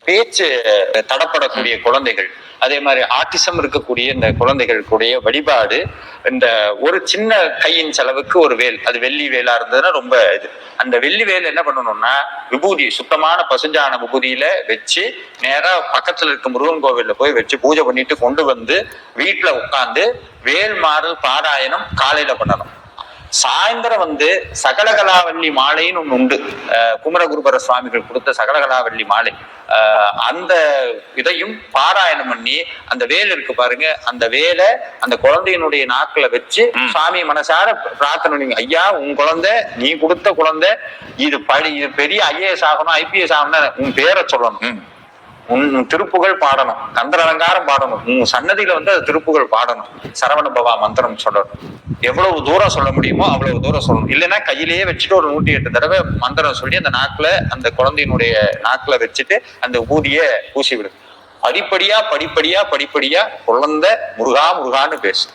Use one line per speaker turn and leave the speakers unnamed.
பேச்சு தடப்படக்கூடிய குழந்தைகள், அதே மாதிரி ஆட்டிசம் இருக்கக்கூடிய இந்த குழந்தைகளுக்குடைய வழிபாடு, இந்த ஒரு சின்ன கையின் செலவுக்கு ஒரு வேல், அது வெள்ளி வேலா இருந்ததுன்னா ரொம்ப இது. அந்த வெள்ளி வேல் என்ன பண்ணணும்னா விபூதி, சுத்தமான பசுஞ்சான விபூதியில வச்சு நேரா பக்கத்துல இருக்க முருகன் கோவில்ல போய் வச்சு பூஜை பண்ணிட்டு கொண்டு வந்து வீட்டுல உட்கார்ந்து வேல் மாறல் பாராயணம் காலையில பண்ணணும். சாயந்தரம் சகலகலாவல்லி மாலைன்னு ஒண்ணு உண்டு. குமரகுருபர சுவாமிகள் கொடுத்த சகலகலாவல்லி மாலை, அந்த இதையும் பாராயணம் பண்ணி அந்த வேல் இருக்கு பாருங்க, அந்த வேலை அந்த குழந்தையினுடைய நாக்குல வச்சு சாமி மனசார பிரார்த்தனை பண்ணி, ஐயா உன் குழந்தை, நீ கொடுத்த குழந்தை இது இது பெரிய IAS ஆகணும், IPS ஆகணும்னா உன் பேரை சொல்லணும், உன் திருப்புகழ் பாடணும், கந்தர் அலங்காரம் பாடணும், உன் சன்னதியில அது திருப்புகழ் பாடணும், சரவண பவா மந்திரம் சொல்லணும். எவ்வளவு தூரம் சொல்ல முடியுமோ அவ்வளவு தூரம் சொல்லணும். இல்லைன்னா கையிலேயே வச்சுட்டு ஒரு 108 தடவை மந்திரம் சொல்லி அந்த நாக்குல, அந்த குழந்தையினுடைய நாக்குல வச்சுட்டு அந்த ஊதிய பூசி விடும். படிப்படியா படிப்படியா படிப்படியா குழந்தை முருகா முருகான்னு பேசு.